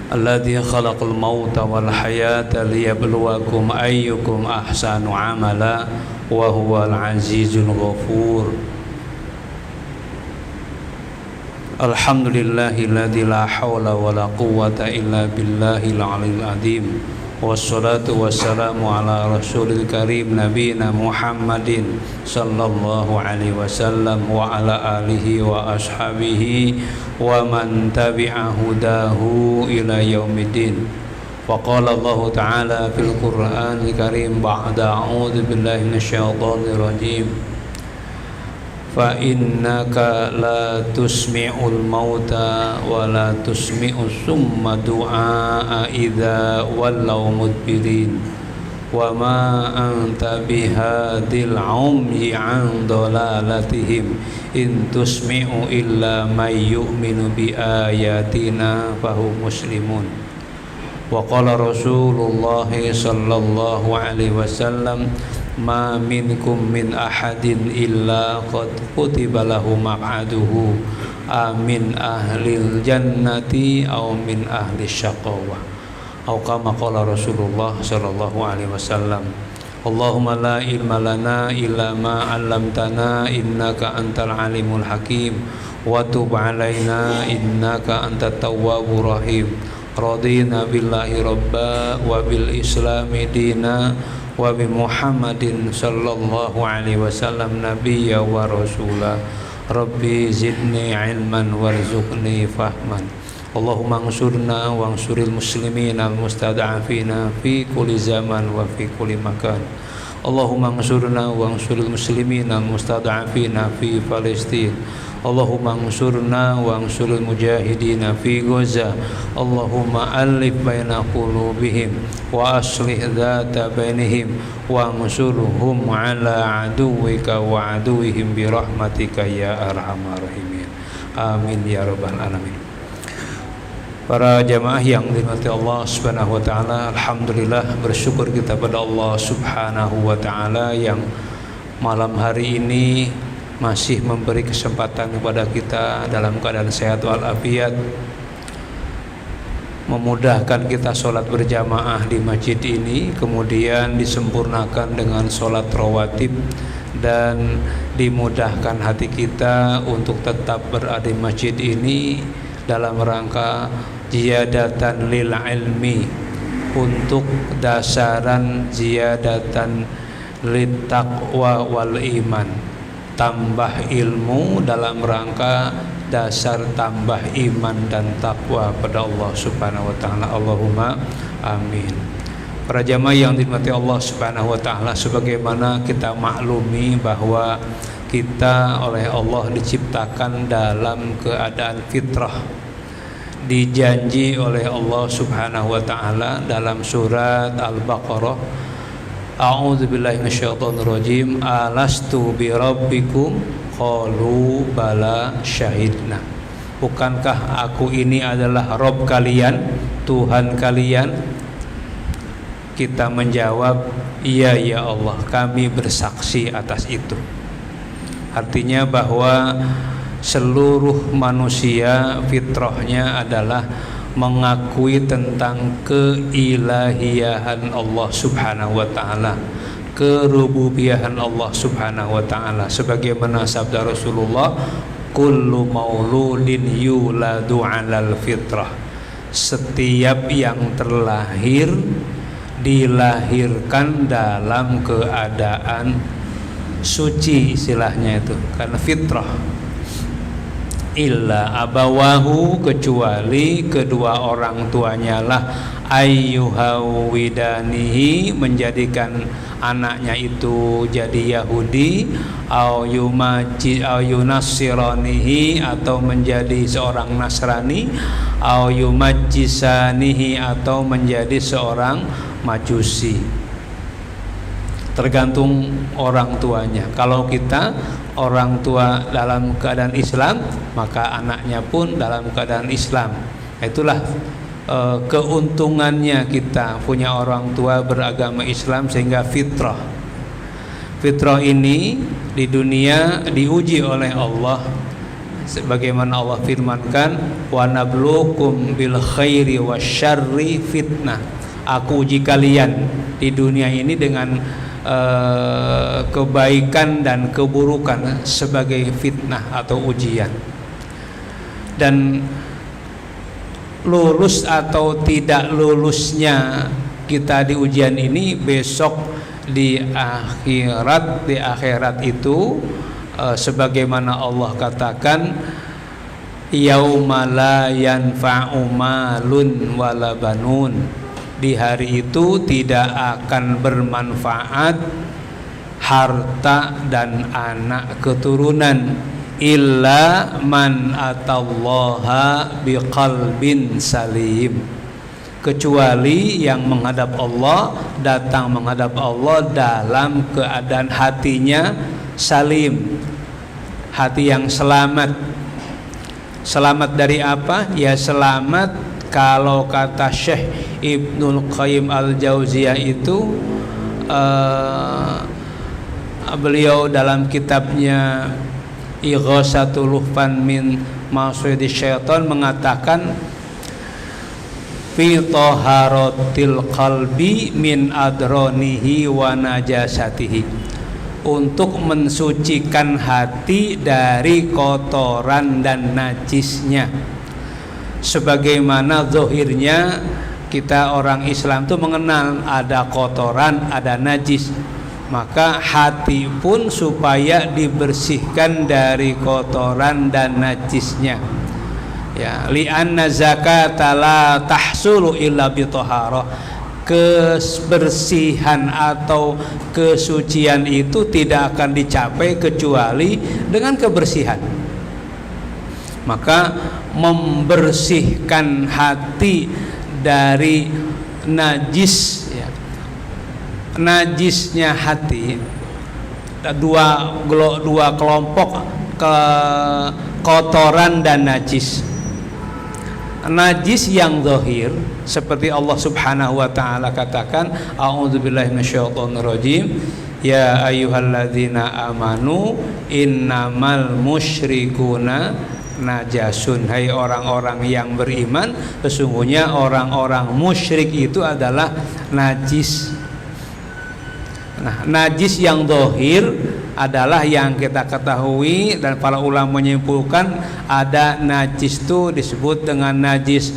الذي خلق الموت والحياة ليبلوكم أيكم أحسن عملا وهو العزيز الغفور الحمد لله الذي لا حول ولا قوة إلا بالله العلي العظيم والصلاة والسلام على رسول الكريم نبينا محمد صلى الله عليه وسلم وعلى آله وأصحابه ومن تبع هداه إلى يوم الدين وقال الله تعالى في القرآن الكريم بعد أعوذ بالله من الشيطان الرجيم فإنك لا تسمع الموتى ولا تسمع الصم دعاء إذا ولوا مدبرين وما أنت بهاد العمي عن ضلالتهم إن تسمع إلا من يؤمن بآياتنا فهم مسلمون وقال رسول الله صلى الله عليه وسلم ما منكم من أحد إلا قد كتب له مقعده من أهل الجنة أو من أهل الشقاوة أو كما قال رسول الله صلى الله عليه وسلم اللهم لا علم لنا إلا ما علمتنا إنك أنت العليم الحكيم وتب علينا إنك أنت التواب الرحيم رضينا بالله ربا وبالإسلام دينا وبمحمد صلى الله عليه وسلم نبيا ورسولا ربي زدني علما وارزقني فهما اللهم انصرنا وانصر المسلمين المستضعفين في كل زمان وفي كل مكان اللهم انصرنا وانصر المسلمين المستضعفين في فلسطين اللهم انصرنا وانصر المجاهدين في غزة اللهم ألف بين قلوبهم وأصلح ذات بينهم وانصرهم على عدوك وعدوهم برحمتك يا أرحم الراحمين آمين يا رب العالمين. Para jamaah yang dirahmati Allah Subhanahu wa taala, alhamdulillah bersyukur kita pada Allah Subhanahu wa taala yang malam hari ini masih memberi kesempatan kepada kita dalam keadaan sehat walafiat, memudahkan kita sholat berjamaah di masjid ini, kemudian disempurnakan dengan sholat rawatib dan dimudahkan hati kita untuk tetap berada di masjid ini dalam rangka ziyadatan lil ilmi, untuk dasaran ziyadatan lit taqwa wal iman, tambah ilmu dalam rangka dasar tambah iman dan takwa pada Allah Subhanahu wa taala. Allahumma amin. Para jamaah yang dirahmati Allah Subhanahu wa taala, sebagaimana kita maklumi bahwa kita oleh Allah diciptakan dalam keadaan fitrah, dijanji oleh Allah Subhanahu wa taala dalam surat Al-Baqarah, a'udzubillahi minasyaitonirrajim, alastu birabbikum qalu bala syahidna. Bukankah aku ini adalah Rabb kalian, Tuhan kalian? Kita menjawab, iya ya Allah, kami bersaksi atas itu. Artinya bahwa seluruh manusia fitrahnya adalah mengakui tentang keilahiyahan Allah Subhanahu wa taala, kerububiyahan Allah Subhanahu wa taala, sebagaimana sabda Rasulullah, kullu mauludin yuladu 'alal fitrah. Setiap yang terlahir dilahirkan dalam keadaan suci, istilahnya itu, karena fitrah. Illa abawahu, kecuali kedua orang tuanya lah, ayyuhawidanihi, menjadikan anaknya itu jadi Yahudi, au yunassiranihi, atau menjadi seorang Nasrani, au yumajjisanihi, atau menjadi seorang Majusi. Tergantung orang tuanya. Kalau kita orang tua dalam keadaan Islam, maka anaknya pun dalam keadaan Islam. Itulah keuntungannya kita punya orang tua beragama Islam, sehingga fitrah ini di dunia diuji oleh Allah sebagaimana Allah firmankan, wa nabluukum bil khairi wasyarri fitnah. Aku uji kalian di dunia ini dengan kebaikan dan keburukan sebagai fitnah atau ujian. Dan lulus atau tidak lulusnya kita di ujian ini besok di akhirat itu sebagaimana Allah katakan, yauma la yanfa'u malun wala banun. Di hari itu tidak akan bermanfaat harta dan anak keturunan, illa man atallaha biqalbin salim, kecuali yang menghadap Allah, datang menghadap Allah dalam keadaan hatinya salim, hati yang selamat. Selamat dari apa? Ya selamat, kalau kata Syekh Ibnul Qayyim Al-Jauziyah itu beliau dalam kitabnya Ighasatul Lahfan min Masyidis Syaitan mengatakan, fi taharatil qalbi min adranihi wa najasatihi, untuk mensucikan hati dari kotoran dan najisnya. Sebagaimana zahirnya kita orang Islam itu mengenal ada kotoran, ada najis, maka hati pun supaya dibersihkan dari kotoran dan najisnya. Ya, li'anna zakata la tahsulu illa bi taharah. Kebersihan atau kesucian itu tidak akan dicapai kecuali dengan kebersihan. Maka membersihkan hati dari najis, ya, najisnya hati, dua kelompok, kotoran dan najis. Najis yang zahir seperti Allah Subhanahu wa taala katakan, a'udzubillahi minasyaitonirrajim, ya ayyuhalladzina amanu innamal musyrikuna najasun. Hai orang-orang yang beriman, sesungguhnya orang-orang musyrik itu adalah najis. Nah, najis yang zahir adalah yang kita ketahui dan para ulama menyimpulkan, ada najis itu disebut dengan najis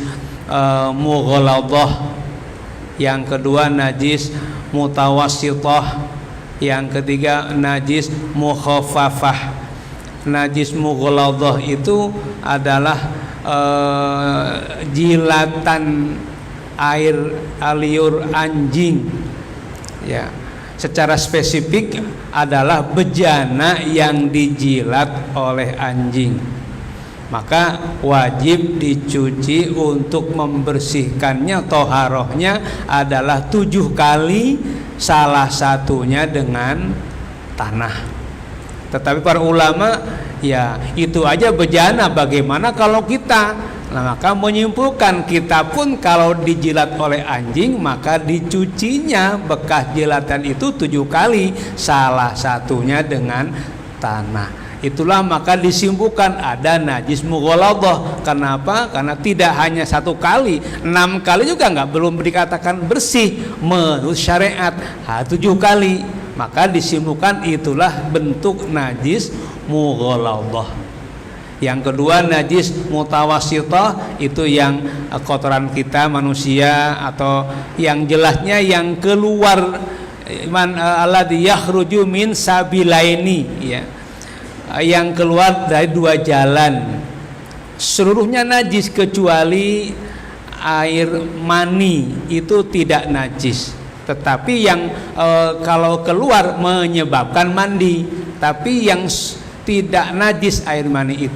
mughaladhah, yang kedua najis mutawassithah, yang ketiga najis mukhaffafah. Najis mughaladhah itu adalah jilatan air liur anjing, ya. Secara spesifik adalah bejana yang dijilat oleh anjing. Maka wajib dicuci. Untuk membersihkannya, toharohnya adalah 7 kali, salah satunya dengan tanah. Tetapi para ulama, ya itu aja bejana, bagaimana kalau kita? Nah, maka menyimpulkan kita pun kalau dijilat oleh anjing, maka dicucinya bekas jilatan itu 7 kali, salah satunya dengan tanah. Itulah maka disimpulkan ada najis mughaladhah. Kenapa? Karena tidak hanya 1 kali, 6 kali juga belum dikatakan bersih menurut syariat, 7 kali. Maka disimpulkan itulah bentuk najis mughaladhah. Yang kedua najis mutawassithah, itu yang kotoran kita manusia, atau yang jelasnya yang keluar, alladzi yakhruju min sabilaini, ya, yang keluar dari 2 jalan, seluruhnya najis kecuali air mani, itu tidak najis. Tetapi yang kalau keluar menyebabkan mandi, tapi yang tidak najis air mani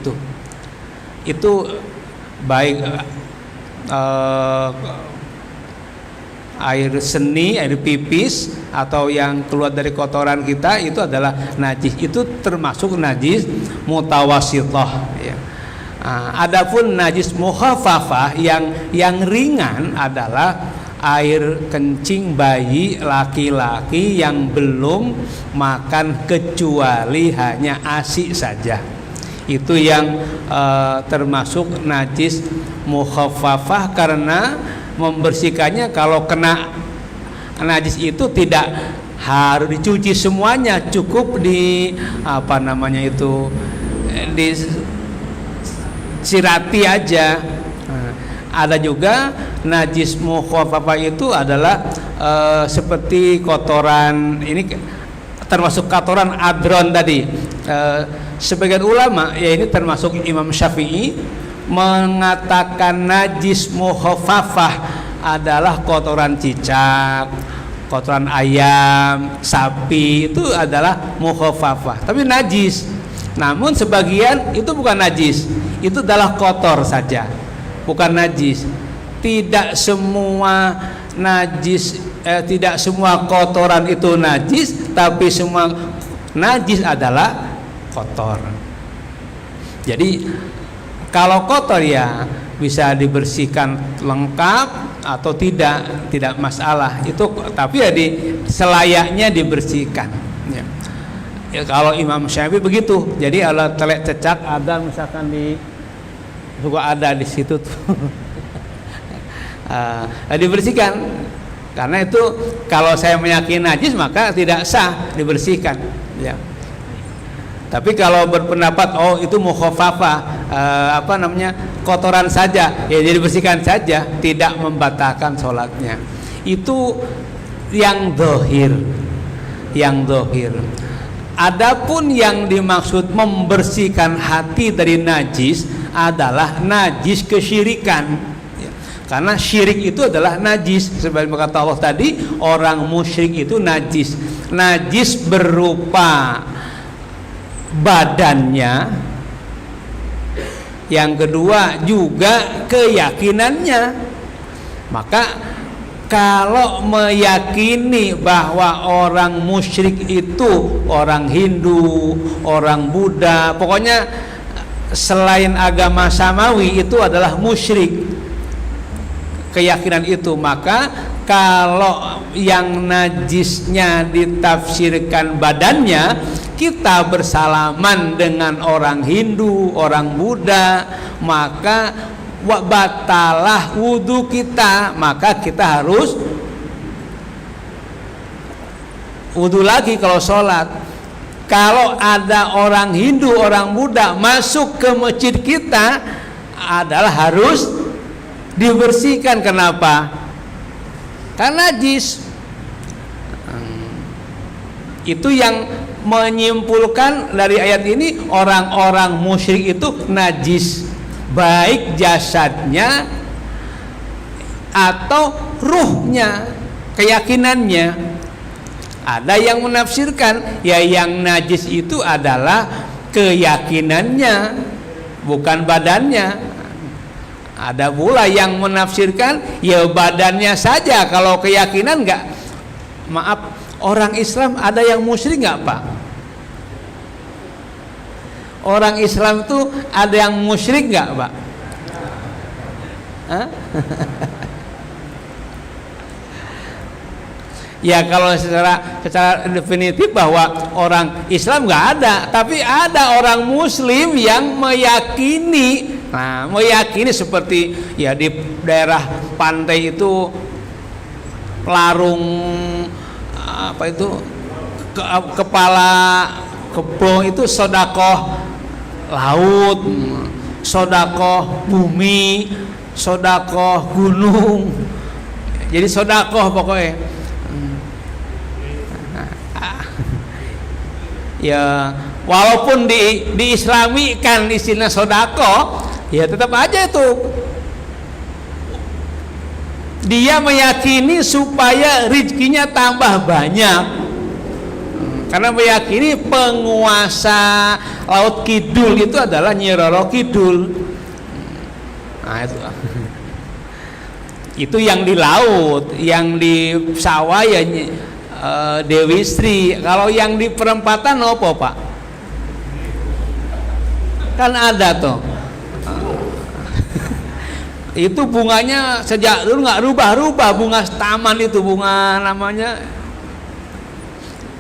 itu baik air seni, air pipis, atau yang keluar dari kotoran kita, itu adalah najis. Itu termasuk najis mutawassithah, ya. Adapun najis mukhaffafah yang ringan adalah air kencing bayi laki-laki yang belum makan kecuali hanya ASI saja. Itu yang termasuk najis mukhaffafah, karena membersihkannya kalau kena najis itu tidak harus dicuci semuanya, cukup di disirati aja. Ada juga najis mukhaffafah itu adalah seperti kotoran, ini termasuk kotoran adron tadi. Sebagian ulama, ya ini termasuk Imam Syafi'i, mengatakan najis mukhaffafah adalah kotoran cicak, kotoran ayam, sapi, itu adalah mukhaffafah, tapi najis. Namun sebagian itu bukan najis, itu adalah kotor saja, bukan najis. Tidak semua najis, tidak semua kotoran itu najis, tapi semua najis adalah kotor. Jadi kalau kotor ya bisa dibersihkan lengkap atau tidak masalah itu, tapi ya selayaknya dibersihkan. Ya, kalau Imam Syafi'i begitu. Jadi kalau telek cecak ada misalkan juga ada di situ tuh. Dibersihkan, karena itu kalau saya meyakini najis maka tidak sah dibersihkan, ya. Tapi kalau berpendapat itu mukhaffafah, kotoran saja, ya jadi bersihkan saja, tidak membatalkan sholatnya. Itu yang zahir, Adapun yang dimaksud membersihkan hati dari najis adalah najis kesyirikan. Karena syirik itu adalah najis. Sebagaimana kata Allah tadi, orang musyrik itu najis. Najis berupa badannya, yang kedua juga keyakinannya. Maka kalau meyakini bahwa orang musyrik itu orang Hindu, orang Buddha, pokoknya selain agama samawi itu adalah musyrik, keyakinan itu, maka kalau yang najisnya ditafsirkan badannya, kita bersalaman dengan orang Hindu, orang Buddha, maka batalah wudhu kita, maka kita harus wudhu lagi kalau sholat. Kalau ada orang Hindu, orang Buddha masuk ke masjid kita, adalah harus dibersihkan. Kenapa? Karena najis. Itu yang menyimpulkan dari ayat ini, orang-orang musyrik itu najis, baik jasadnya atau ruhnya, keyakinannya. Ada yang menafsirkan ya yang najis itu adalah keyakinannya, bukan badannya. Ada pula yang menafsirkan ya badannya saja, kalau keyakinan enggak. Maaf, orang Islam ada yang musyrik enggak, Pak? Orang Islam itu ada yang musyrik enggak, Pak? Hah? Ya kalau secara definitif bahwa orang Islam enggak ada, tapi ada orang Muslim yang meyakini. Nah, meyakini seperti ya di daerah pantai itu larung kepala kebo itu sodakoh laut, sodakoh bumi, sodakoh gunung. Jadi sodakoh pokoknya. Ya walaupun diislamikan istilah sodakoh, ya tetap aja itu dia meyakini supaya rezekinya tambah banyak, karena meyakini penguasa laut kidul itu adalah Nyi Roro Kidul. Nah itu yang di laut, yang di sawah ya Dewi Sri. Kalau yang di perempatan apa, Pak? Kan ada tuh. Itu bunganya sejak dulu nggak rubah-rubah, bunga taman itu, bunga namanya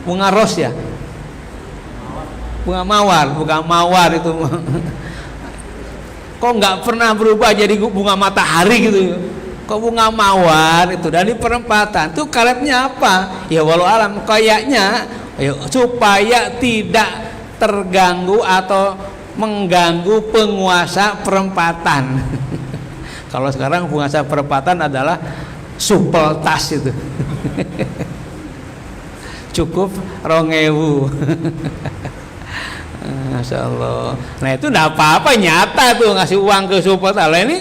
bunga ros ya, bunga mawar, bukan mawar itu. Kok nggak pernah berubah jadi bunga matahari gitu? Kok bunga mawar itu dari perempatan tuh karetnya apa? Ya walau alam kayaknya supaya tidak terganggu atau mengganggu penguasa perempatan. Kalau sekarang penguasa perempatan adalah supel tas itu. Cukup 2.000. Masya Allah. Nah itu enggak apa-apa, nyata tuh ngasih uang ke supel tas. Ini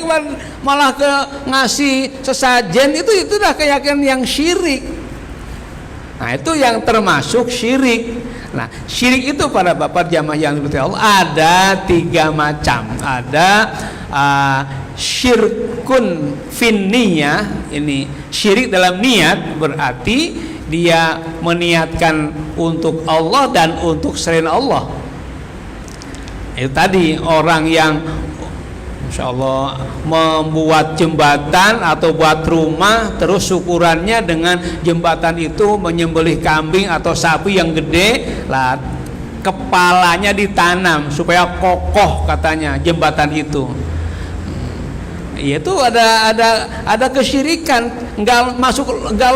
malah ke ngasih sesajen itu udah keyakinan yang syirik. Nah itu yang termasuk syirik. Nah syirik itu pada bapak jamaah yang diberkahi Allah ada 3 macam. Ada syirkun finniyah, ini syirik dalam niat, berarti dia meniatkan untuk Allah dan untuk selain Allah. Itu tadi orang yang Insya Allah membuat jembatan atau buat rumah, terus syukurannya dengan jembatan itu menyembelih kambing atau sapi yang gede lah, kepalanya ditanam supaya kokoh katanya jembatan itu. Itu ada kesyirikan, nggak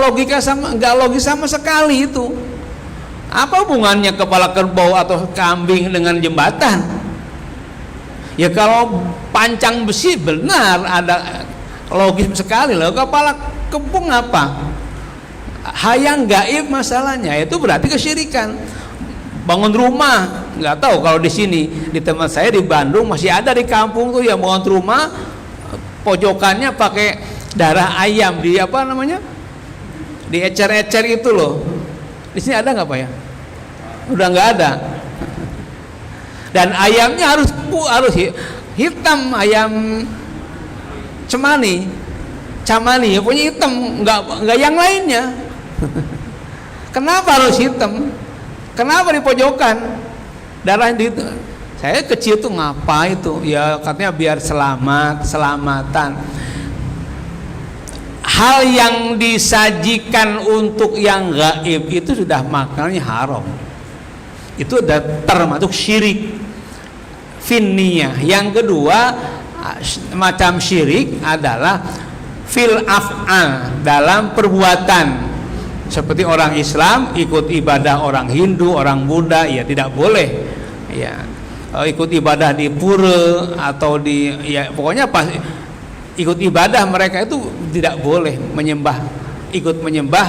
logis sama sekali itu. Apa hubungannya kepala kerbau atau kambing dengan jembatan? Ya kalau pancang besi benar ada logis sekali loh. Kepala kembung apa? Hayang gaib masalahnya, itu berarti kesyirikan. Bangun rumah, nggak tahu kalau di sini di tempat saya di Bandung masih ada di kampung tuh yang bangun rumah pojokannya pakai darah ayam di apa namanya, di ecer-ecer itu loh. Di sini ada nggak Pak ya? Udah nggak ada. Dan ayamnya harus hitam, ayam camani ya punya hitam, nggak yang lainnya. Kenapa harus hitam? Kenapa di pojokan darah itu? Saya kecil tuh ngapa itu? Ya katanya biar selamatan. Hal yang disajikan untuk yang gaib itu sudah makannya haram. Itu udah termasuk syirik finniyah. Yang kedua macam syirik adalah fil af'al, dalam perbuatan. Seperti orang Islam ikut ibadah orang Hindu, orang Buddha, ya tidak boleh. Ya, ikut ibadah di pura atau di ya pokoknya pas ikut ibadah mereka itu tidak boleh ikut menyembah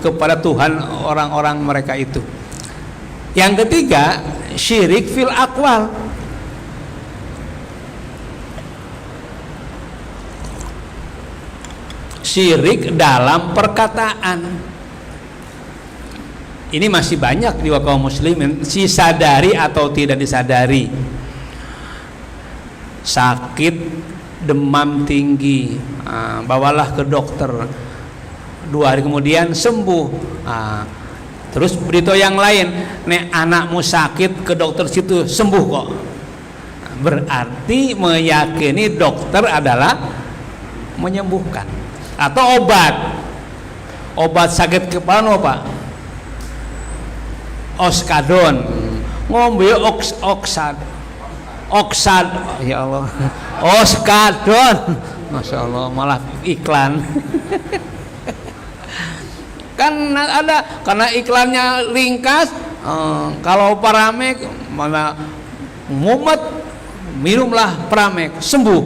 kepada Tuhan orang-orang mereka itu. Yang ketiga syirik fil aqwal, syirik dalam perkataan. Ini masih banyak di kaum muslimin, disadari atau tidak disadari. Sakit demam tinggi, bawalah ke dokter, 2 hari kemudian sembuh. Terus berita yang lain, nek anakmu sakit ke dokter situ sembuh kok. Berarti meyakini dokter adalah menyembuhkan. Atau obat sakit kepala apa? Oskadon, ngombe oksad, ya Allah, oskadon, masya Allah, malah iklan. Kan ada, karena iklannya ringkas. Kalau Paramek mana mumet, minumlah Paramek, sembuh.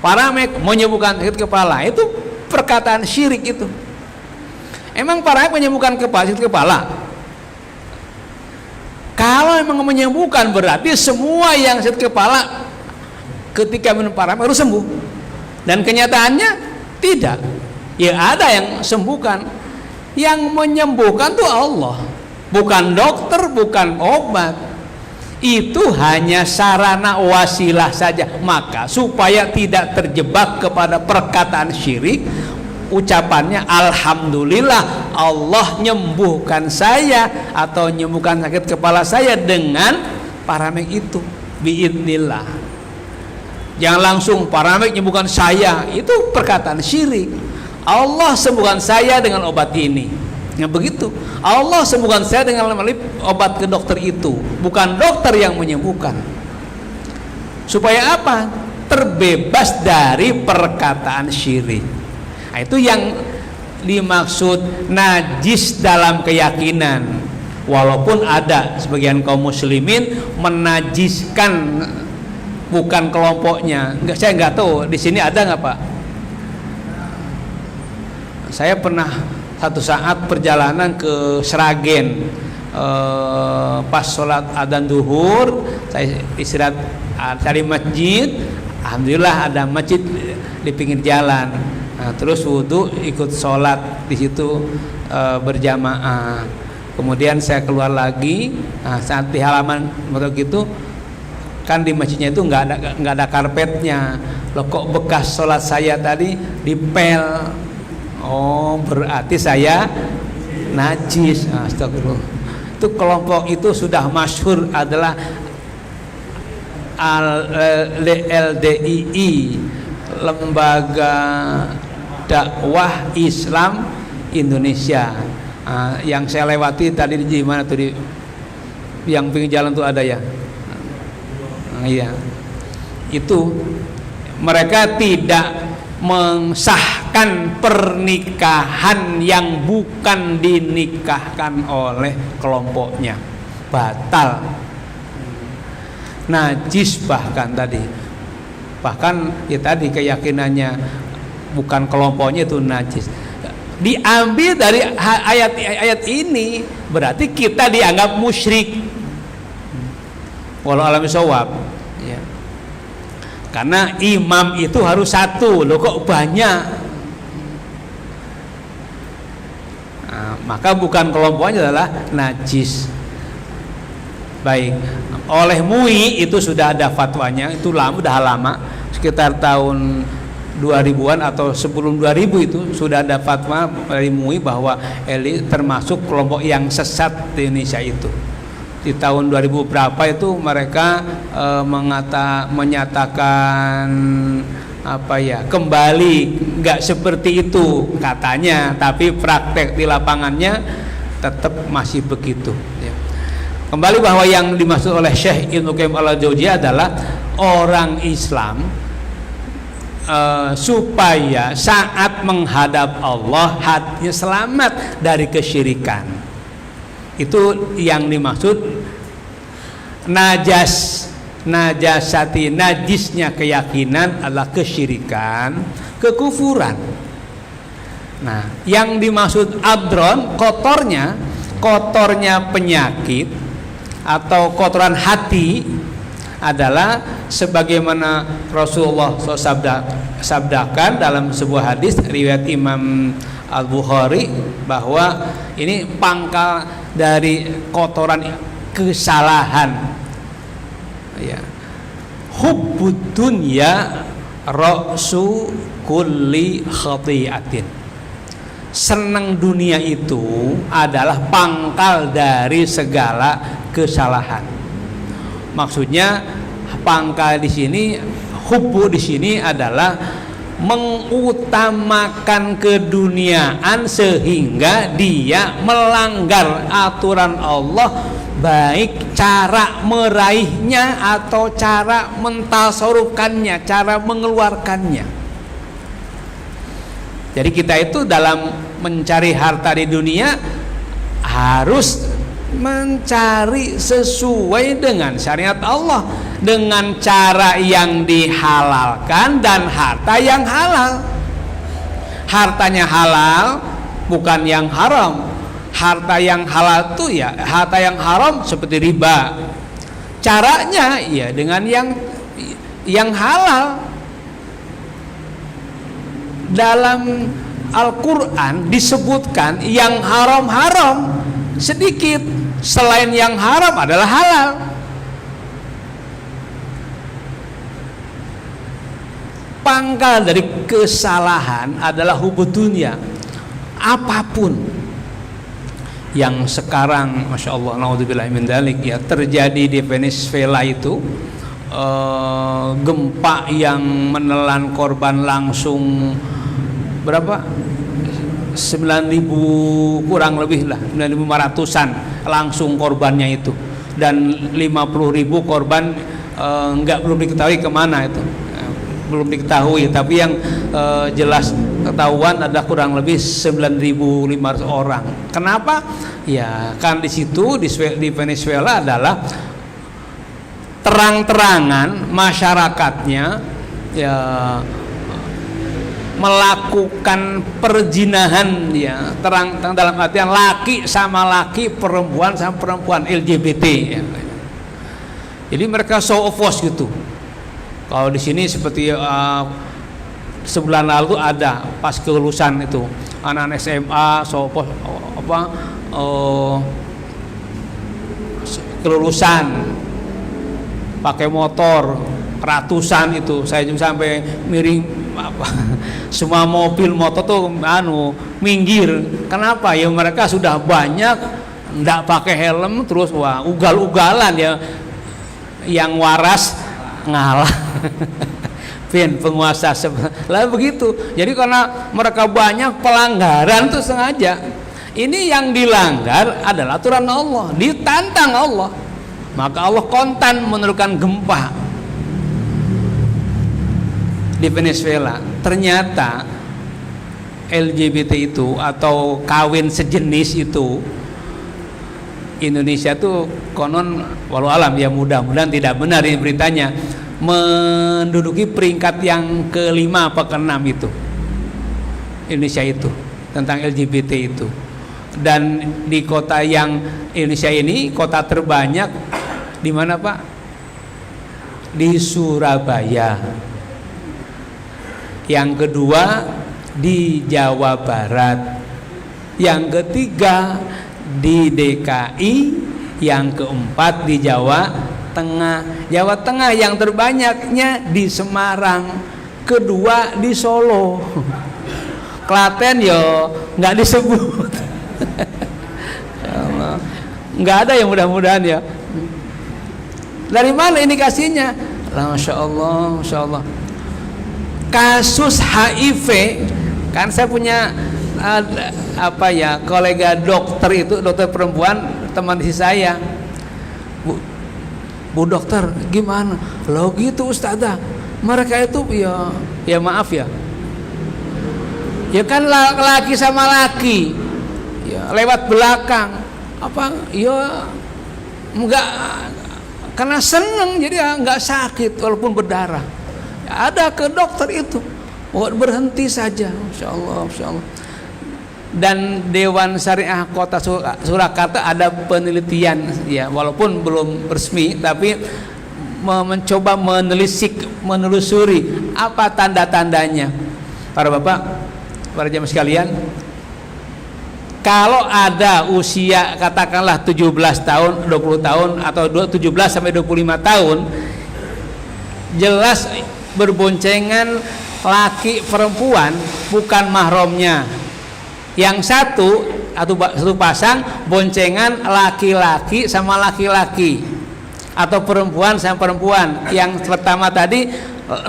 Paramek menyembuhkan sakit kepala, itu perkataan syirik itu. Emang Paramek menyembuhkan sakit kepala? Kalau memang menyembuhkan berarti semua yang sakit kepala ketika minum Paramek harus sembuh. Dan kenyataannya tidak. Ya ada yang sembuhkan. Yang menyembuhkan tuh Allah, bukan dokter, bukan obat. Itu hanya sarana wasilah saja. Maka supaya tidak terjebak kepada perkataan syirik, ucapannya alhamdulillah Allah nyembuhkan saya atau nyembuhkan sakit kepala saya dengan Paramek itu biidnillah. Jangan langsung Paramek nyembuhkan saya, itu perkataan syirik. Allah sembuhkan saya dengan obat ini. Ya begitu. Allah sembuhkan saya dengan melalui obat ke dokter itu, bukan dokter yang menyembuhkan. Supaya apa? Terbebas dari perkataan syirik. Nah, itu yang dimaksud najis dalam keyakinan. Walaupun ada sebagian kaum muslimin menajiskan bukan kelompoknya. Saya nggak tahu di sini ada nggak Pak? Saya pernah satu saat perjalanan ke Sragen, pas sholat adzan duhur, saya istirahat cari masjid. Alhamdulillah ada masjid di pinggir jalan. Nah, terus wudhu ikut sholat di situ berjamaah. Kemudian saya keluar lagi. Nah, saat di halaman begitu kan di masjidnya itu nggak ada karpetnya. Loh kok bekas sholat saya tadi dipel? Oh, berarti saya najis. Astagfirullah. Itu kelompok itu sudah masyhur adalah LDII, Lembaga Dakwah Islam Indonesia. Yang saya lewati tadi di mana tuh, di yang pinggir jalan tuh ada ya. Iya. Itu mereka tidak mensahkan pernikahan yang bukan dinikahkan oleh kelompoknya, batal, najis bahkan tadi. Bahkan ya tadi keyakinannya bukan kelompoknya itu najis. Diambil dari ayat ini berarti kita dianggap musyrik. Walau alam bisawab. Ya. Karena imam itu harus satu, loh kok banyak? Nah, maka bukan kelompoknya adalah najis. Baik, oleh MUI itu sudah ada fatwanya, itu udah lama, sekitar tahun 2000-an atau sebelum 2000 itu sudah ada fatwa dari MUI bahwa elit termasuk kelompok yang sesat di Indonesia itu. Di tahun 2000 berapa itu mereka menyatakan apa ya, kembali nggak seperti itu katanya, tapi praktek di lapangannya tetap masih begitu ya. Kembali bahwa yang dimaksud oleh Syekh Ibnu Qayyim al-Jauziyah adalah orang Islam supaya saat menghadap Allah hatinya selamat dari kesyirikan. Itu yang dimaksud najasati, najisnya keyakinan adalah kesyirikan, kekufuran. Nah, yang dimaksud adron, kotornya penyakit atau kotoran hati adalah sebagaimana Rasulullah SAW sabdakan dalam sebuah hadis riwayat Imam Al-Bukhari bahwa ini pangkal dari kotoran kesalahan ya. Hubbud dunya ra'su kulli khati'atin. Senang dunia itu adalah pangkal dari segala kesalahan. Maksudnya pangkal di sini, hubbu di sini adalah mengutamakan keduniaan sehingga dia melanggar aturan Allah, baik cara meraihnya atau cara mentasarufkannya, cara mengeluarkannya. Jadi kita itu dalam mencari harta di dunia harus mencari sesuai dengan syariat Allah, dengan cara yang dihalalkan dan harta yang halal. Hartanya halal, bukan yang haram. Harta yang halal itu ya, harta yang haram seperti riba. Caranya ya dengan yang halal. Dalam Al-Quran disebutkan yang haram-haram sedikit, selain yang haram adalah halal. Pangkal dari kesalahan adalah hubud dunia. Apapun yang sekarang, masya Allah, naudzubillah min dzalik ya, terjadi di Venezuela itu, gempa yang menelan korban langsung berapa? 9.000 kurang lebih lah, 9.500-an langsung korbannya itu, dan 50.000 korban belum diketahui kemana itu, belum diketahui, tapi yang jelas ketahuan ada kurang lebih 9.500 orang. Kenapa? Ya kan di situ di Venezuela adalah terang-terangan masyarakatnya ya melakukan perzinahan, ya terang dalam artian laki sama laki, perempuan sama perempuan, LGBT ya. Jadi mereka show of force gitu. Kalau di sini seperti sebulan lalu ada pas kelulusan itu anak-anak SMA show of force, kelulusan pakai motor ratusan itu, saya juga sampai miring semua mobil motor tuh minggir. Kenapa? Ya mereka sudah banyak nggak pakai helm, terus ugal-ugalan ya, yang waras ngalah. Penguasa lah begitu. Jadi karena mereka banyak pelanggaran tuh sengaja. Ini yang dilanggar adalah aturan Allah, ditantang Allah. Maka Allah kontan menurunkan gempa di Venezuela. Ternyata LGBT itu atau kawin sejenis itu, Indonesia tuh konon walau alam ya, mudah-mudahan tidak benar ini beritanya, menduduki peringkat yang ke-5 apa ke-6 itu Indonesia itu tentang LGBT itu. Dan di kota yang Indonesia ini kota terbanyak di mana Pak? Di Surabaya. Yang kedua di Jawa Barat. Yang ketiga di DKI. Yang keempat di Jawa Tengah. Jawa Tengah yang terbanyaknya di Semarang. Kedua di Solo. Klaten yo nggak disebut. Nggak ada yang mudah-mudahan ya. Dari mana indikasinya? Masya Allah, Masya Allah. Kasus HIV, kan saya punya kolega dokter itu, dokter perempuan, teman si saya. Bu dokter, gimana? Loh gitu Ustazah, mereka itu ya maaf ya. Ya kan laki sama laki, ya lewat belakang, ya enggak. Karena seneng jadi ya nggak sakit walaupun berdarah. Ya, ada ke dokter itu, berhenti saja, Masya Allah, Masya Allah. Dan Dewan Syariah Kota Surakarta ada penelitian, ya walaupun belum resmi, tapi mencoba menelusuri apa tanda-tandanya. Para bapak, para jamaah sekalian, kalau ada usia katakanlah 17 tahun, 20 tahun atau 17 sampai 25 tahun, jelas berboncengan laki perempuan bukan mahramnya. Yang satu pasang boncengan laki-laki sama laki-laki atau perempuan sama perempuan. Yang pertama tadi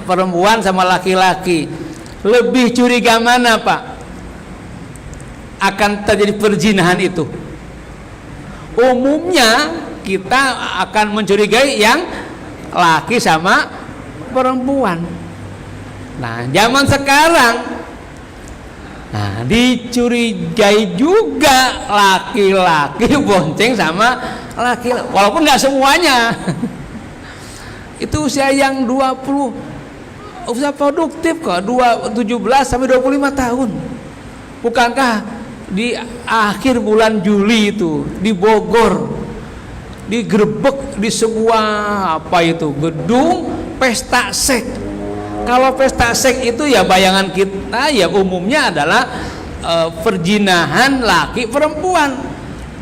perempuan sama laki-laki. Lebih curiga mana Pak? Akan terjadi perzinahan itu. Umumnya kita akan mencurigai yang laki sama perempuan. Nah, zaman sekarang dicurigai juga laki-laki bonceng sama laki-laki, walaupun nggak semuanya. Itu usia yang 20, usia produktif kok, 17 sampai 25 tahun. Bukankah di akhir bulan Juli itu di Bogor digerebek di sebuah gedung pesta seks. Kalau pesta seks itu ya bayangan kita ya umumnya adalah perzinahan laki perempuan.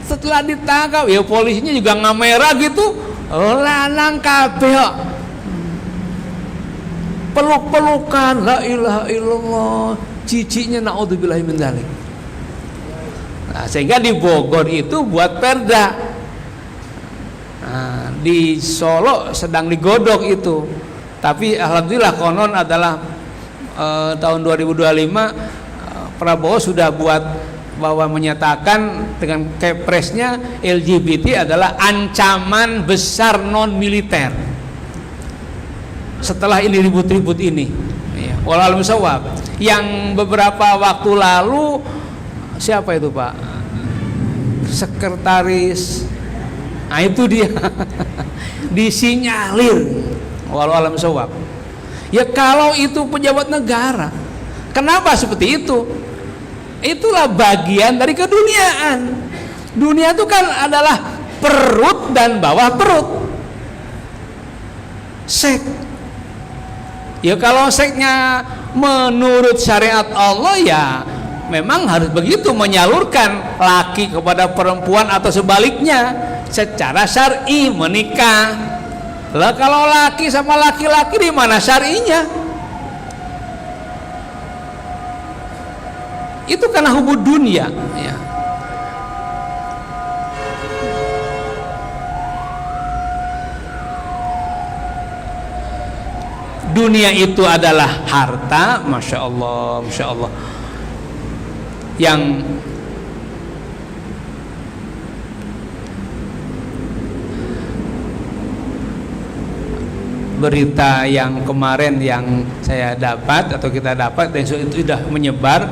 Setelah ditangkap ya polisinya juga ngamera gitu, lanang kabeh peluk-pelukan, la ilaha illallah, cicinya naudzubillahi min dzalik. Nah, sehingga di Bogor itu buat perda. Nah, di Solo sedang digodok itu. Tapi alhamdulillah konon adalah tahun 2025 Prabowo sudah buat bahwa menyatakan dengan kepresnya LGBT adalah ancaman besar non militer. Setelah ini ribut-ribut ini, ya, walau musawab. Yang beberapa waktu lalu siapa itu Pak? Sekretaris, nah itu dia disinyalir walau alam musawab. Ya kalau itu pejabat negara, kenapa seperti itu? Itulah bagian dari keduniaan. Dunia itu kan adalah perut dan bawah perut. Seks. Ya kalau seksnya menurut syariat Allah ya memang harus begitu, menyalurkan laki kepada perempuan atau sebaliknya secara syar'i menikah. Lah kalau laki sama laki-laki di mana syar'inya? Itu karena hubud dunia, ya. Dunia itu adalah harta, masya Allah, yang berita yang kemarin yang saya dapat atau kita dapat dan itu sudah menyebar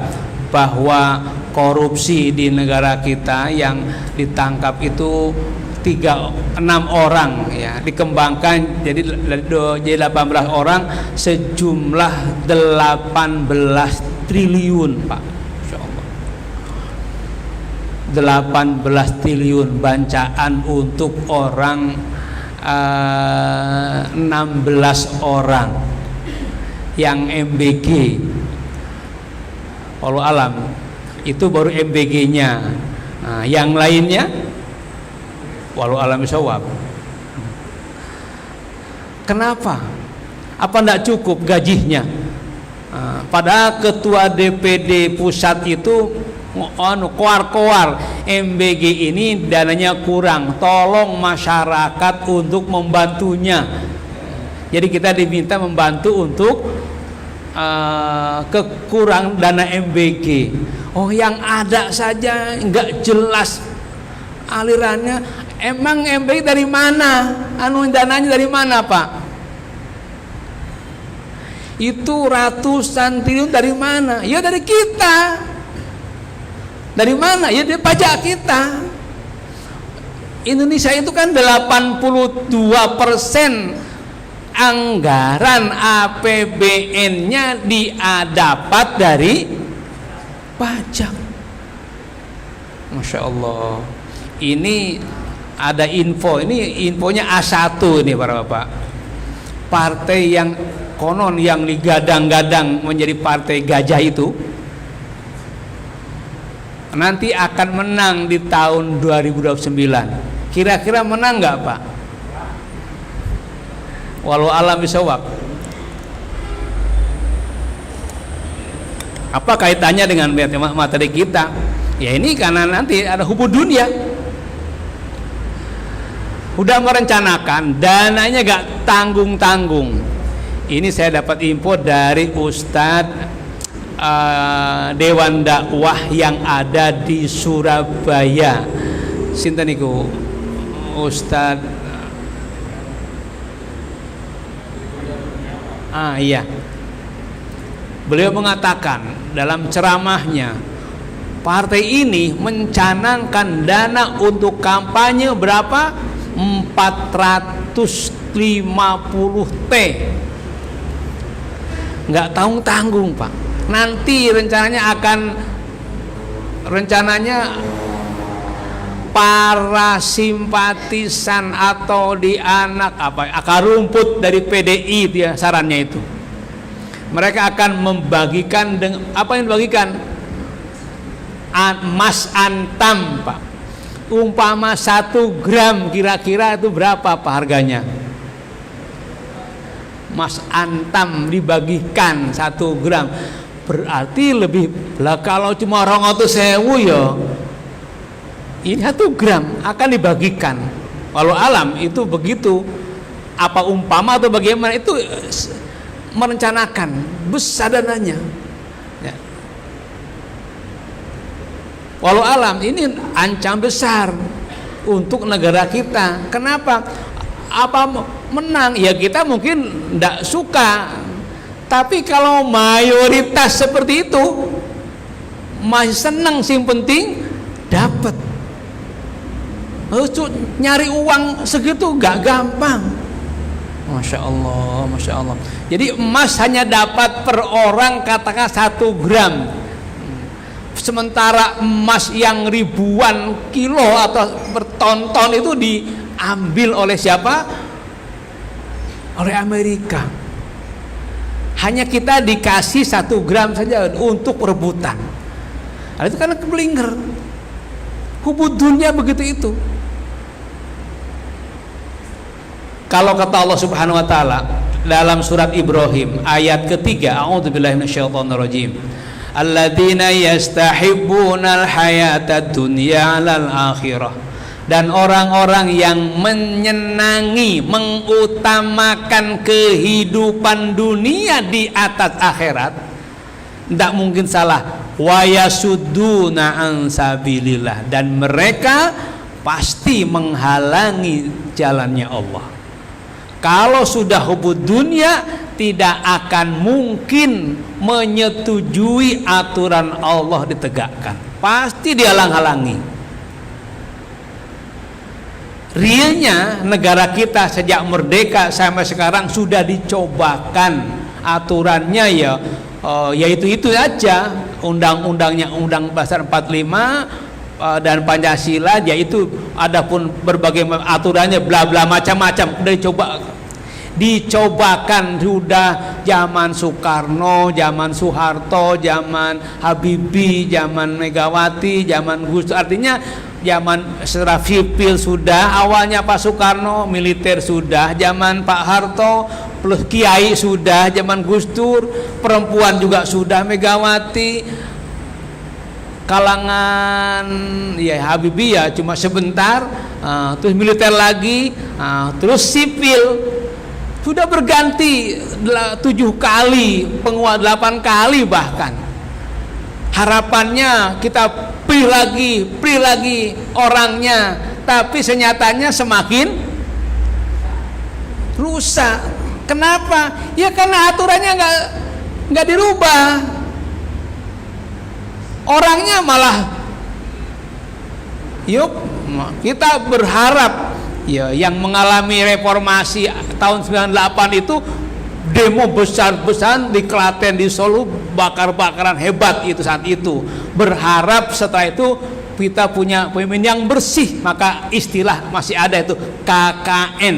bahwa korupsi di negara kita yang ditangkap itu 6 orang, ya, dikembangkan jadi 18 orang, sejumlah 18 triliun Pak, Masya Allah. 18 triliun bancaan untuk orang 16 orang yang MBG. Walau alam itu baru MBG-nya. Nah, yang lainnya walau alam bisawab. Kenapa? Apa tidak cukup gajinya? Padahal ketua DPD pusat itu koar-koar MBG ini dananya kurang, tolong masyarakat untuk membantunya. Jadi kita diminta membantu untuk kekurang dana MBG. Oh, yang ada saja nggak jelas alirannya. Emang MBG dari mana? Dananya dari mana Pak? Itu ratusan triliun dari mana? Ya dari kita. Dari mana? Ya dari pajak kita. Indonesia itu kan 82% anggaran APBN-nya dapat dari pajak. Masya Allah. Ini ada info, ini infonya A1 ini para bapak. Partai yang konon yang digadang-gadang menjadi partai gajah itu nanti akan menang di tahun 2029. Kira-kira menang nggak Pak? Walau alam bisawab. Apa kaitannya dengan materi kita? Ya ini karena nanti ada hubud dunia. Udah merencanakan, dananya gak tanggung-tanggung. Ini saya dapat info dari Ustadz Dewan Dakwah yang ada di Surabaya. Sinten niku Ustadz iya. Beliau mengatakan dalam ceramahnya, partai ini mencanangkan dana untuk kampanye berapa? 450 T. Nggak tanggung-tanggung Pak. Nanti rencananya para simpatisan atau di akar rumput dari PDI dia sarannya itu. Mereka akan membagikan apa yang dibagikan? Mas antam Pak. Umpama 1 gram kira-kira itu berapa Pak harganya? Mas antam dibagikan 1 gram berarti lebih lah. Kalau cuma 200.000 ya ini 1 gram akan dibagikan. Walau alam itu begitu, apa umpama atau bagaimana itu merencanakan besar dananya ya. Walau alam ini ancaman besar untuk negara kita. Kenapa? Apa menang? Ya kita mungkin tidak suka. Tapi kalau mayoritas seperti itu masih senang, sih penting dapat. Nyari uang segitu gak gampang. Masya Allah, Masya Allah. Jadi emas hanya dapat per orang katakan 1 gram. Sementara emas yang ribuan kilo atau berton-ton itu diambil oleh siapa? Oleh Amerika. Hanya kita dikasih 1 gram saja untuk rebutan. Nah, itu karena kebelinger. Hubud dunia begitu itu. Kalau kata Allah Subhanahu wa taala dalam surat Ibrahim ayat ketiga, a'udzubillahi minasyaitonirrajim. Alladzina yastahibbunal hayatad dunya 'alal akhirah. Dan orang-orang yang menyenangi, mengutamakan kehidupan dunia di atas akhirat, tidak mungkin salah. Wa yasudduna an sabilillah, dan mereka pasti menghalangi jalannya Allah. Kalau sudah hubud dunia, tidak akan mungkin menyetujui aturan Allah ditegakkan. Pasti dihalang-halangi. Realnya negara kita sejak merdeka sampai sekarang sudah dicobakan aturannya ya, yaitu itu aja. Undang-undangnya Undang Dasar 45 dan Pancasila, yaitu adapun berbagai aturannya bla bla macam-macam udah dicobakan sudah zaman Soekarno, zaman Soeharto, zaman Habibie, zaman Megawati, zaman Gus Dur. Artinya zaman secara sipil sudah, awalnya Pak Soekarno, militer sudah, zaman Pak Harto plus kiai sudah, zaman Gus Dur, perempuan juga sudah, Megawati, kalangan ya Habibie ya cuma sebentar, terus militer lagi, terus sipil sudah berganti 7 kali, penguat 8 kali bahkan. Harapannya kita pilih lagi orangnya, tapi senyatanya semakin rusak. Kenapa? Ya karena aturannya nggak dirubah. Orangnya malah, yuk kita berharap ya yang mengalami reformasi tahun 98 itu demo besar-besaran di Klaten, di Solo, bakar-bakaran hebat itu saat itu. Berharap setelah itu kita punya pemimpin yang bersih, maka istilah masih ada itu KKN,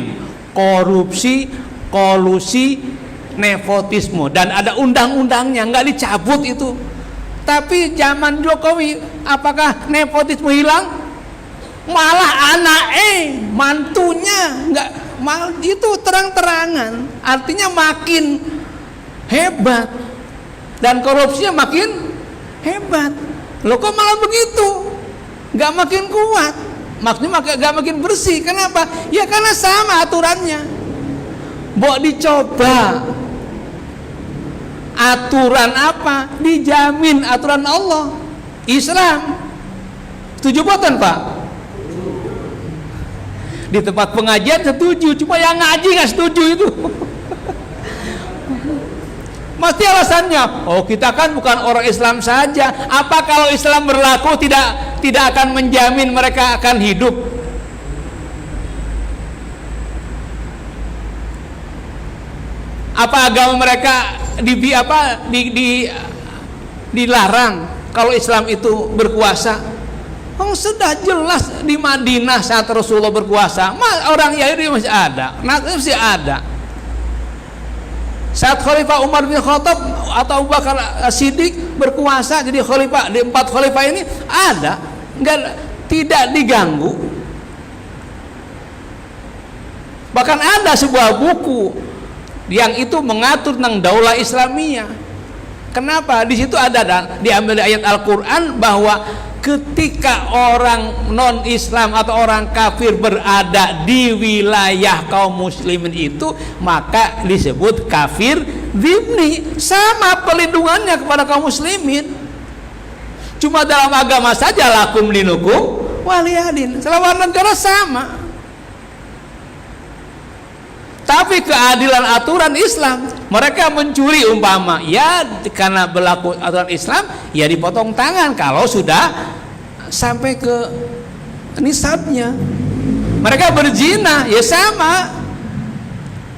korupsi, kolusi, nepotisme, dan ada undang-undangnya, nggak dicabut itu. Tapi zaman Jokowi apakah nepotisme hilang? Malah mantunya nggak, malah itu terang-terangan, artinya makin hebat dan korupsinya makin hebat. Loh kok malah begitu? Nggak makin kuat, maksudnya nggak makin bersih. Kenapa? Ya karena sama aturannya. Mau dicoba aturan apa? Dijamin aturan Allah, Islam. Setuju boten Pak? Di tempat pengajian setuju, cuma yang ngaji nggak setuju itu. Mesti alasannya, oh kita kan bukan orang Islam saja. Apa kalau Islam berlaku tidak akan menjamin mereka akan hidup? Apa agama mereka dilarang kalau Islam itu berkuasa? Sudah jelas di Madinah saat Rasulullah berkuasa, orang Yahudi masih ada, masih ada. Saat Khalifah Umar bin Khattab atau Abu Bakar Siddiq berkuasa jadi khalifah, di 4 khalifah ini ada, tidak diganggu. Bahkan ada sebuah buku yang itu mengatur tentang daulah Islamiyah. Kenapa? Di situ ada diambil ayat Al-Quran bahwa ketika orang non-Islam atau orang kafir berada di wilayah kaum muslimin itu, maka disebut kafir dhimmi, sama pelindungannya kepada kaum muslimin. Cuma dalam agama saja lakum dinukum waliyadin. Selama negara sama. Tapi keadilan aturan Islam, mereka mencuri umpama, ya karena berlaku aturan Islam, ya dipotong tangan kalau sudah sampai ke nisabnya. Mereka berzina, ya sama,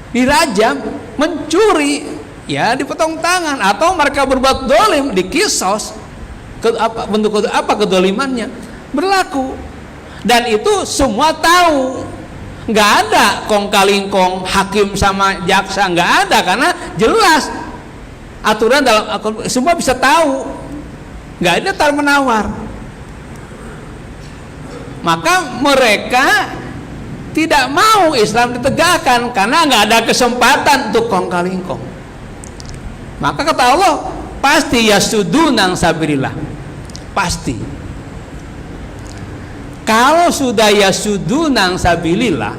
dirajam, mencuri, ya dipotong tangan. Atau mereka berbuat dolim, dikisos, bentuk apa kedolimannya berlaku. Dan itu semua tahu. Nggak ada kong kali kong hakim sama jaksa, nggak ada, karena jelas aturan dalam semua bisa tahu, nggak ada tawar menawar. Maka mereka tidak mau Islam ditegakkan karena nggak ada kesempatan untuk kong kali kong. Maka kata Allah, pasti yasudunang sabilillah, pasti. Kalau sudah yasudunang sabilillah,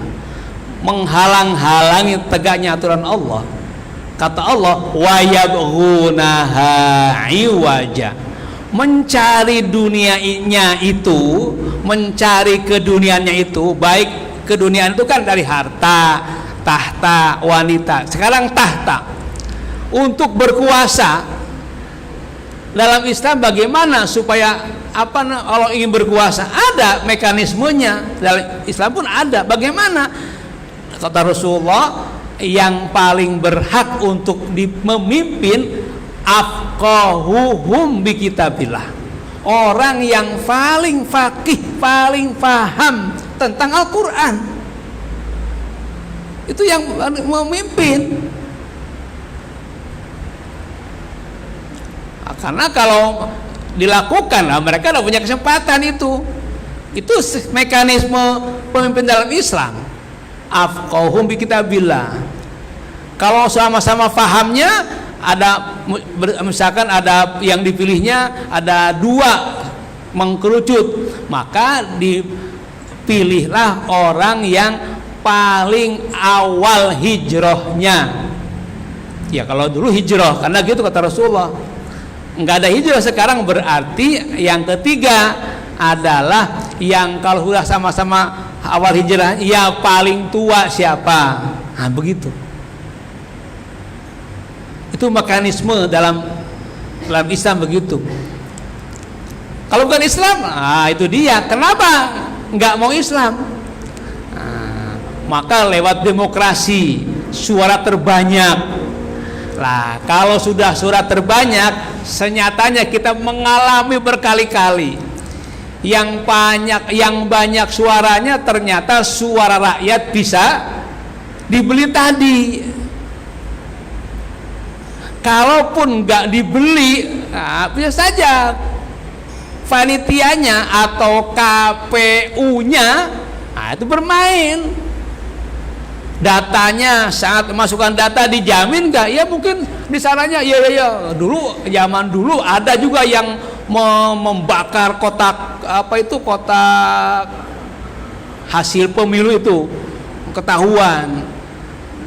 menghalang-halangi tegaknya aturan Allah, kata Allah, wa yabghunaha iwaja, mencari dunianya itu, mencari keduniaannya itu, baik keduniaan itu kan dari harta, tahta, wanita. Sekarang tahta, untuk berkuasa. Dalam Islam bagaimana supaya kalau ingin berkuasa, ada mekanismenya. Dalam Islam pun ada. Bagaimana? Kata Rasulullah, yang paling berhak untuk memimpin afqahuhum bi kitabillah, orang yang paling faqih, paling paham tentang Al-Quran, itu yang memimpin. Karena kalau dilakukan, mereka tidak punya kesempatan itu. Itu mekanisme pemimpin dalam Islam. Afqahuhum bi kitabillah. Kalau sama-sama fahamnya, ada misalkan ada yang dipilihnya ada dua mengkerucut, maka dipilihlah orang yang paling awal hijrahnya. Ya kalau dulu hijrah, karena gitu kata Rasulullah. Nggak ada hijrah sekarang, berarti yang ketiga adalah yang kalau sudah sama-sama awal hijrah, ya paling tua siapa. Nah begitu. Itu mekanisme dalam Islam begitu. Kalau bukan Islam, itu dia. Kenapa nggak mau Islam? Maka lewat demokrasi, suara terbanyak. Lah, kalau sudah suara terbanyak, senyatanya kita mengalami berkali-kali. Yang banyak suaranya ternyata suara rakyat bisa dibeli tadi. Kalaupun nggak dibeli, bisa saja panitianya atau KPU-nya itu bermain. Datanya, saat masukkan data dijamin nggak? Ya mungkin di sananya ya dulu, zaman dulu ada juga yang membakar kotak kotak hasil pemilu itu, ketahuan.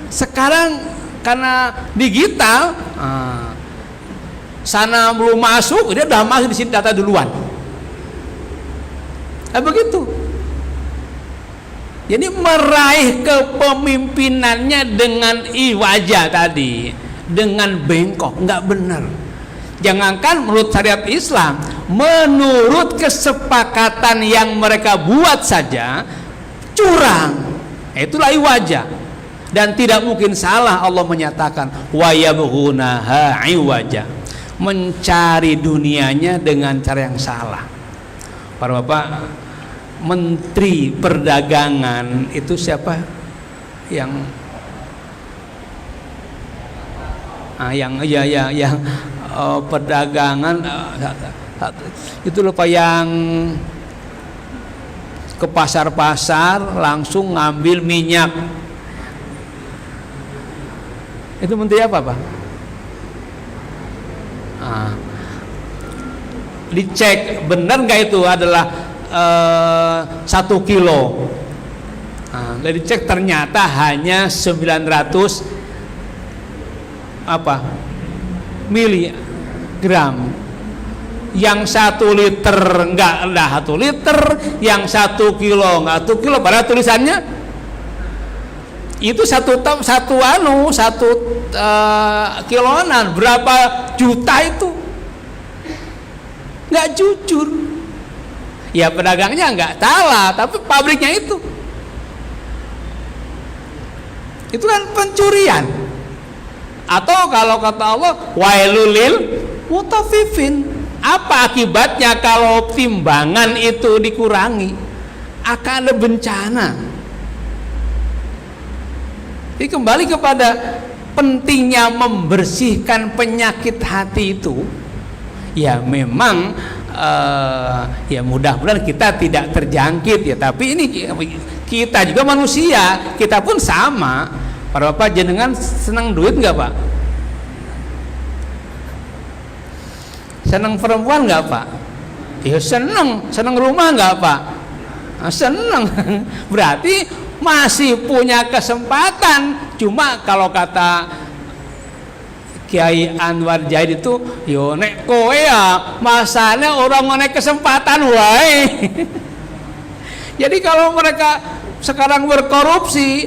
Sekarang karena digital, sana belum masuk, dia udah masuk di sini data duluan. Begitu. Jadi meraih kepemimpinannya dengan iwaja tadi, dengan bengkok, nggak benar. Jangankan menurut syariat Islam, menurut kesepakatan yang mereka buat saja curang. Itulah iwaja. Dan tidak mungkin salah Allah menyatakan wa yabghunaha iwaja, mencari dunianya dengan cara yang salah. Para bapak, Menteri Perdagangan itu siapa? Yang perdagangan itu lupa, yang ke pasar-pasar langsung ngambil minyak. Itu menteri apa, Pak? Dicek benar nggak itu adalah 1 kilo. Dari cek ternyata hanya 900 miligram. yang 1 liter enggak lah 1 liter, yang 1 kilo enggak 1 kilo, padahal tulisannya itu satu kiloan berapa juta itu, nggak jujur. Ya pedagangnya nggak salah, tapi pabriknya itu kan pencurian. Atau kalau kata Allah, wailul lil mutaffifin. Apa akibatnya kalau timbangan itu dikurangi? Akan ada bencana. Jadi kembali kepada pentingnya membersihkan penyakit hati itu. Ya memang ya mudah-mudahan kita tidak terjangkit ya, tapi ini kita juga manusia, kita pun sama. Para bapak jenengan senang duit nggak pak? Senang perempuan nggak pak? Ya senang rumah nggak pak? Senang. Berarti masih punya kesempatan. Cuma kalau kata Kiai Anwar Zaid itu, yo nek kowe ya masane orang nek kesempatan wae. Jadi kalau mereka sekarang berkorupsi,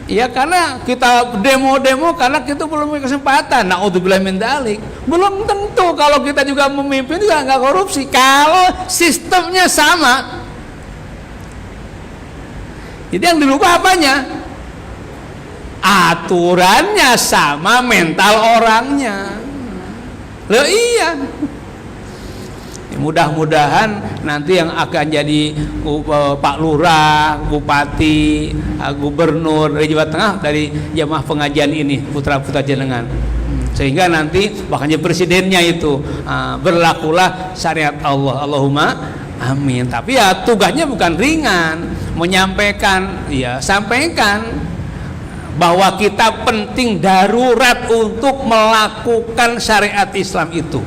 ya karena kita demo-demo karena kita belum punya kesempatan. Naudzubillah min dzalik. Belum tentu kalau kita juga memimpin juga nggak korupsi. Kalau sistemnya sama. Jadi yang dirubah apanya? Aturannya sama, mental orangnya. Loh iya. Mudah-mudahan nanti yang akan jadi Pak Lurah, Bupati, Gubernur dari Jawa Tengah dari jamaah pengajian ini, putra-putra jenengan, sehingga nanti bahkan presidennya itu berlakulah syariat Allah. Allahumma amin. Tapi ya tugasnya bukan ringan, menyampaikan, ya sampaikan bahwa kita penting darurat untuk melakukan syariat Islam itu.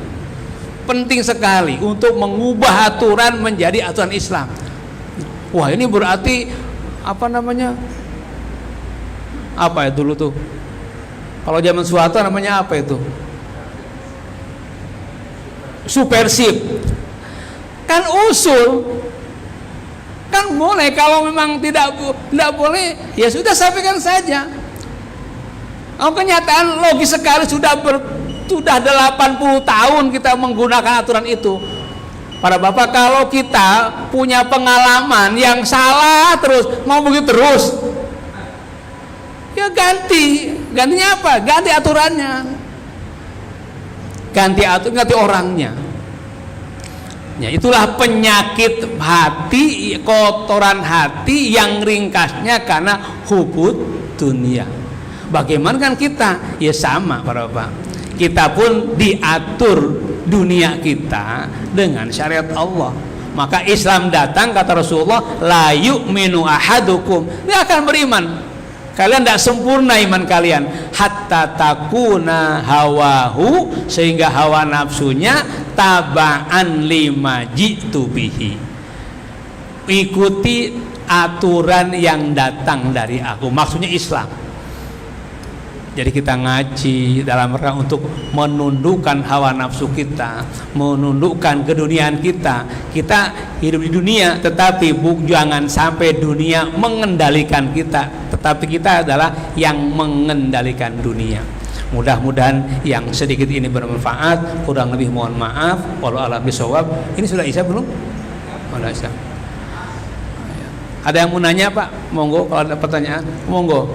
Penting sekali untuk mengubah aturan menjadi aturan Islam. Wah ini berarti apa namanya? Apa ya dulu tuh? Kalau zaman Soeharto namanya apa itu? Supersip. Kan usul. Kan boleh, kalau memang tidak boleh, ya sudah sampaikan saja. Kenyataan logis sekali, sudah 80 tahun kita menggunakan aturan itu. Para bapak, kalau kita punya pengalaman yang salah terus, mau begitu terus, ya gantinya apa? Ganti aturannya, ganti orangnya. Ya, itulah penyakit hati, kotoran hati yang ringkasnya karena hubud dunia. Bagaimana kan kita? Ya sama para bapak. Kita pun diatur dunia kita dengan syariat Allah. Maka Islam datang, kata Rasulullah, la yu'minu ahadukum, dia akan beriman. Kalian tidak sempurna iman kalian hatta takuna hawahu, sehingga hawa nafsunya taba'an lima jitu bihi, ikuti aturan yang datang dari aku, maksudnya Islam. Jadi kita ngaji dalam rangka untuk menundukkan hawa nafsu kita, menundukkan keduniaan kita. Kita hidup di dunia, tetapi jangan sampai dunia mengendalikan kita, tetapi kita adalah yang mengendalikan dunia. Mudah-mudahan yang sedikit ini bermanfaat. Kurang lebih mohon maaf. Wallahu a'lam bishawab. Ini sudah isya belum? Sudah isya. Ada yang mau nanya Pak? Monggo, kalau ada pertanyaan, monggo.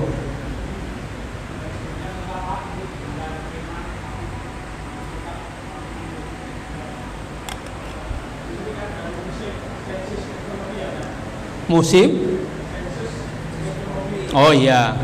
Musim? Oh iya.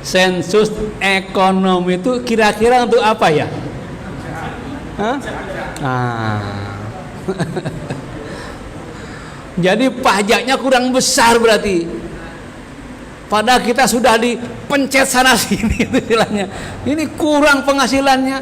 Sensus ekonomi itu kira-kira untuk apa ya? Hah? Jadi pajaknya kurang besar berarti. Padahal kita sudah dipencet sana sini itu istilahnya. Ini kurang penghasilannya.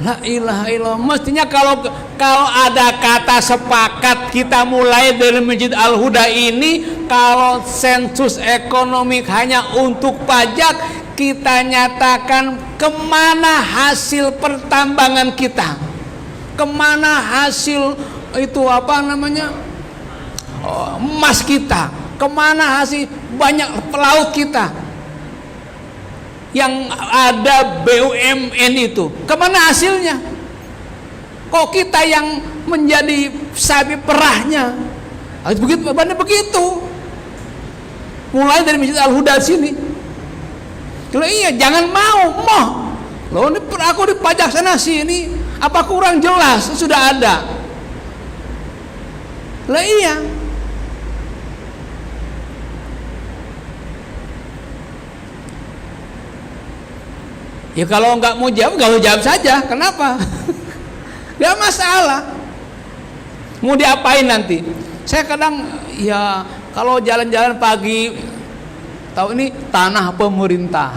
La ilaha illallah. Mestinya kalau ada kata sepakat kita mulai dari Masjid Al-Huda ini, kalau sensus ekonomi hanya untuk pajak, kita nyatakan kemana hasil pertambangan kita, kemana hasil itu emas kita, kemana hasil banyak pelaut kita yang ada BUMN itu, kemana hasilnya? Kok kita yang menjadi sapi perahnya? Begitu. Mulai dari Masjid Al-Huda sini. Kalau iya, jangan mau. Loh, ini aku dipajak sana sini, apa kurang jelas? Sudah ada. Lah iya. Ya kalau nggak mau jawab, nggak mau jawab saja. Kenapa? Nggak masalah. Mau diapain nanti? Saya kadang ya kalau jalan-jalan pagi, tahu ini tanah pemerintah.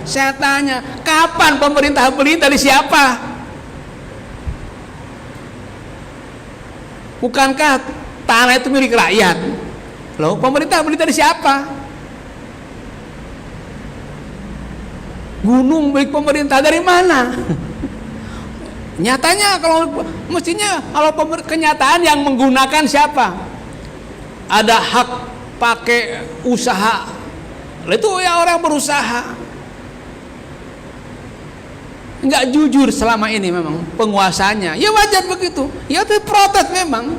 Saya tanya, kapan pemerintah beli dari siapa? Bukankah tanah itu milik rakyat? Loh, pemerintah beli dari siapa? Gunung milik pemerintah dari mana? Nyatanya kalau kenyataan yang menggunakan siapa? Ada hak pakai usaha. Itu ya orang berusaha. Enggak jujur selama ini memang penguasanya. Ya wajar begitu. Ya itu protes memang.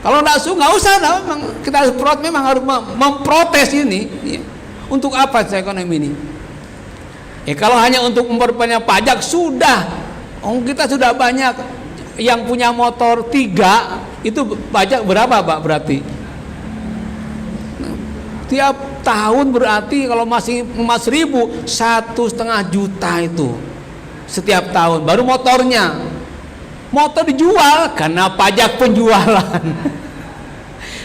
Kalau nggak usah memang kita harus protes, memang harus memprotes ini. Ya. Untuk apa ekonomi ini? Ya kalau hanya untuk memperbanyak pajak sudah, kita sudah banyak. Yang punya motor 3 itu pajak berapa Pak berarti? Tiap tahun berarti kalau masih emas 1.000, 1,5 juta itu setiap tahun. Baru motornya, motor dijual karena pajak penjualan.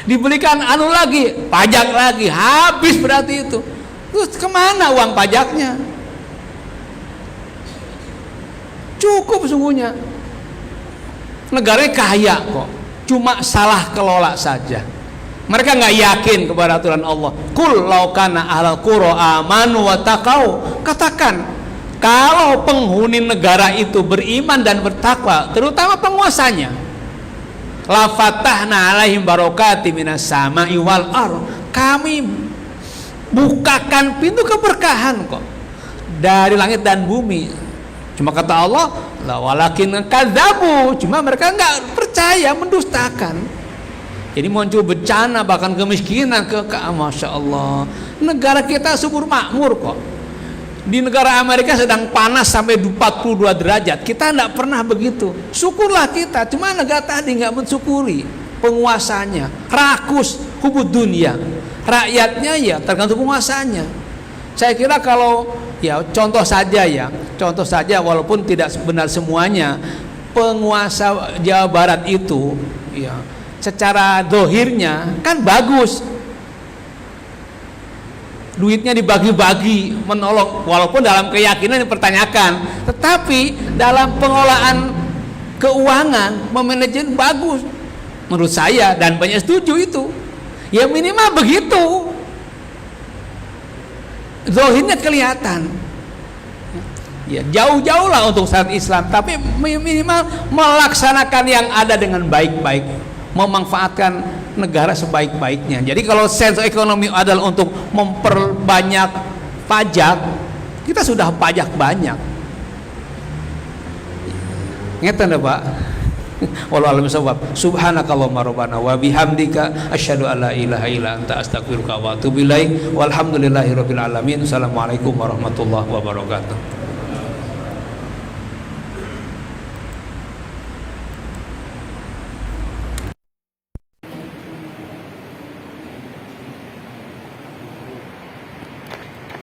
Dibelikan lagi, pajak lagi, habis berarti itu. Terus kemana uang pajaknya? Cukup sungguhnya. Negaranya kaya kok, cuma salah kelola saja. Mereka nggak yakin kepada aturan Allah. Qul law kana ahlal qura amanu wa taqau. Katakan, kalau penghuni negara itu beriman dan bertakwa, terutama penguasanya, la fatahna alaihim barokati minas sama'i wal ardh. Kami bukakan pintu keberkahan kok dari langit dan bumi. Cuma kata Allah, la walakin kadzabu, cuma mereka nggak percaya, mendustakan. Jadi muncul bencana, bahkan kemiskinan, Masya Allah. Negara kita subur makmur kok. Di negara Amerika sedang panas sampai 42 derajat. Kita tidak pernah begitu. Syukurlah kita. Cuma negara tadi nggak mensyukuri penguasanya. Rakus, hubud dunia. Rakyatnya ya tergantung penguasanya. Saya kira kalau ya contoh saja walaupun tidak benar semuanya, penguasa Jawa Barat itu ya secara dohirnya kan bagus, duitnya dibagi-bagi, menolong, walaupun dalam keyakinan dipertanyakan, tetapi dalam pengolahan keuangan, memanajemen bagus menurut saya, dan banyak setuju itu. Ya minimal begitu, dohirnya kelihatan. Ya jauh-jauh lah untuk syariat Islam, tapi minimal melaksanakan yang ada dengan baik-baik, memanfaatkan negara sebaik-baiknya. Jadi kalau sense ekonomi adalah untuk memperbanyak pajak, kita sudah pajak banyak. Ngeten Pak. Wallahu a'lam bishawab. Subhanakallahumma rabbana wa bihamdika asyhadu an la ilaha illa anta astaghfiruka wa atubu ilaik. Walhamdulillahirabbil alamin. Assalamualaikum warahmatullahi wabarakatuh.